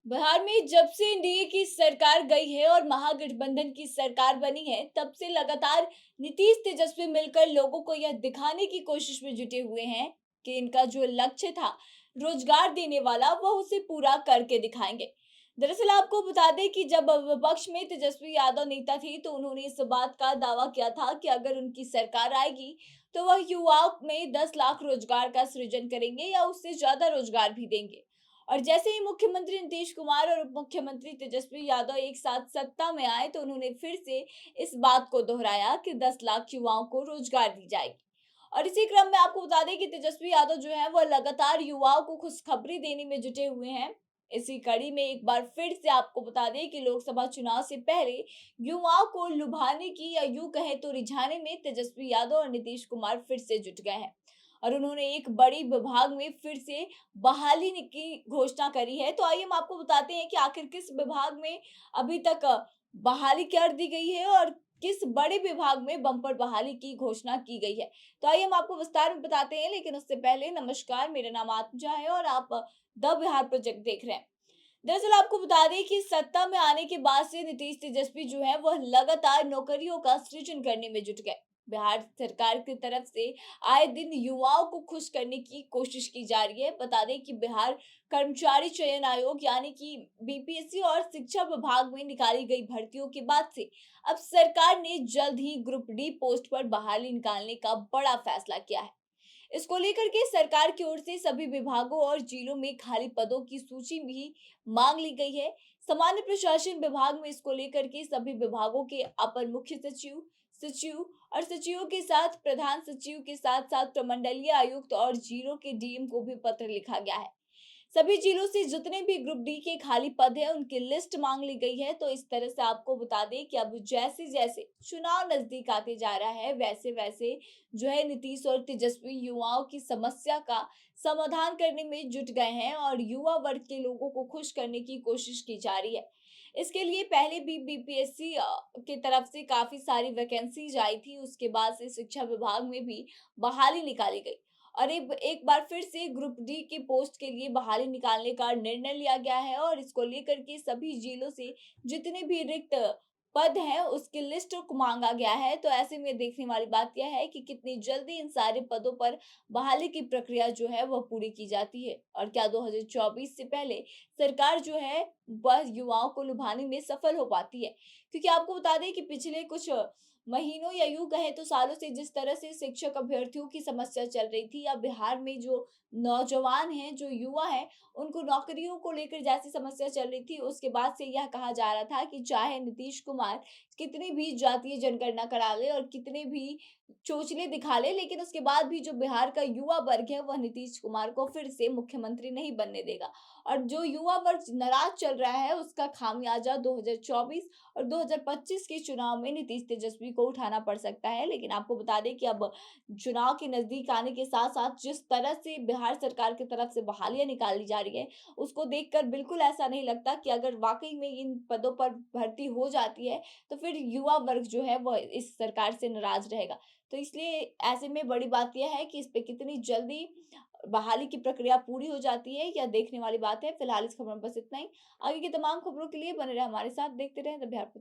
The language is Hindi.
बिहार में जब से एनडीए की सरकार गई है और महागठबंधन की सरकार बनी है, तब से लगातार नीतीश तेजस्वी मिलकर लोगों को यह दिखाने की कोशिश में जुटे हुए हैं कि इनका जो लक्ष्य था रोजगार देने वाला, वह उसे पूरा करके दिखाएंगे। दरअसल आपको बता दें कि जब विपक्ष में तेजस्वी यादव नेता थी, तो उन्होंने इस बात का दावा किया था कि अगर उनकी सरकार आएगी तो वह युवाओं में 10 लाख रोजगार का सृजन करेंगे या उससे ज्यादा रोजगार भी देंगे। और जैसे ही मुख्यमंत्री नीतीश कुमार और उप मुख्यमंत्री तेजस्वी यादव एक साथ सत्ता में आए, तो उन्होंने फिर से इस बात को दोहराया कि 10 लाख युवाओं को रोजगार दी जाएगी। और इसी क्रम में आपको बता दें कि तेजस्वी यादव जो है वह लगातार युवाओं को खुशखबरी देने में जुटे हुए हैं। इसी कड़ी में एक बार फिर से आपको बता दें कि लोकसभा चुनाव से पहले युवाओं को लुभाने की, या यूं कहें तो रिझाने में, तेजस्वी यादव और नीतीश कुमार फिर से जुट गए हैं। और उन्होंने एक बड़ी विभाग में फिर से बहाली की घोषणा करी है। तो आइए हम आपको बताते हैं कि आखिर किस विभाग में अभी तक बहाली कर दी गई है और किस बड़े विभाग में बम्पर बहाली की घोषणा की गई है। तो आइए हम आपको विस्तार में बताते हैं, लेकिन उससे पहले नमस्कार, मेरा नाम आत्मजा है और आप द बिहार प्रोजेक्ट देख रहे हैं। दरअसल आपको बता दें कि सत्ता में आने के बाद से नीतीश तेजस्वी जो है वह लगातार नौकरियों का सृजन करने में जुट गए। बिहार सरकार की तरफ से आए दिन युवाओं को खुश करने की कोशिश की जा रही है। बता दें कि बिहार कर्मचारी चयन आयोग यानी कि बीपीएससी और शिक्षा विभाग में निकाली गई भर्तियों के बाद से अब सरकार ने जल्द ही ग्रुप डी पोस्ट पर बहाली निकालने का बड़ा फैसला किया है। इसको लेकर के सरकार की ओर से सभी विभागों और जिलों में खाली पदों की सूची भी मांग ली गई है। सामान्य प्रशासन विभाग में इसको लेकर के सभी विभागों के अपर मुख्य सचिव, सचिव और सचिवों के साथ प्रधान सचिव के साथ साथ प्रमंडलीय आयुक्त और जिलों के डीएम को भी पत्र लिखा गया है। सभी जिलों से जितने भी ग्रुप डी के खाली पद हैं उनकी लिस्ट मांग ली गई है। तो इस तरह से आपको बता दें कि अब जैसे जैसे चुनाव नजदीक आते जा रहा है, वैसे वैसे जो है नीतीश और तेजस्वी युवाओं की समस्या का समाधान करने में जुट गए हैं और युवा वर्ग के लोगों को खुश करने की कोशिश की जा रही है। इसके लिए पहले भी बीपीएससी की तरफ से काफी सारी वैकेंसीज आई थी, उसके बाद से शिक्षा विभाग में भी बहाली निकाली गई और एक बार फिर से ग्रुप डी की पोस्ट के लिए बहाली निकालने का निर्णय लिया गया है। और इसको लेकर के सभी जिलों से जितने भी रिक्त पद हैं उसकी लिस्ट को मांगा गया है। तो ऐसे में देखने वाली बात यह है कि कितनी जल्दी इन सारे पदों पर बहाली की प्रक्रिया जो है वह पूरी की जाती है और क्या 2024 से पहले सरकार जो है वह युवाओं को लुभाने में सफल हो पाती है। क्योंकि आपको बता दें कि पिछले कुछ महीनों या यूं कहें तो सालों से जिस तरह से शिक्षक अभ्यर्थियों की समस्या चल रही थी, या बिहार में जो नौजवान हैं, जो युवा हैं, उनको नौकरियों को लेकर जैसी समस्या चल रही थी, उसके बाद से यह कहा जा रहा था कि चाहे नीतीश कुमार कितनी भी जातीय जनगणना करा ले और कितने भी चोचले दिखा ले, लेकिन उसके बाद भी जो बिहार का युवा वर्ग है वह नीतीश कुमार को फिर से मुख्यमंत्री नहीं बनने देगा। और जो युवा वर्ग नाराज चल रहा है उसका खामियाजा 2024 और 2025 के चुनाव में नीतीश तेजस्वी को उठाना पड़ सकता है। लेकिन आपको बता दें कि अब चुनाव के नजदीक आने के साथ साथ जिस तरह से बिहार सरकार की तरफ से बहालियां निकाली जा रही है, उसको देखकर बिल्कुल ऐसा नहीं लगता कि अगर वाकई में इन पदों पर भर्ती हो जाती है तो फिर युवा वर्ग जो है वह इस सरकार से नाराज रहेगा। तो इसलिए ऐसे में बड़ी बात यह है कि इस पे कितनी जल्दी बहाली की प्रक्रिया पूरी हो जाती है, यह देखने वाली बात है। फिलहाल इस खबर में बस इतना ही। आगे की तमाम खबरों के लिए बने रहे हमारे साथ, देखते रहे द बिहार।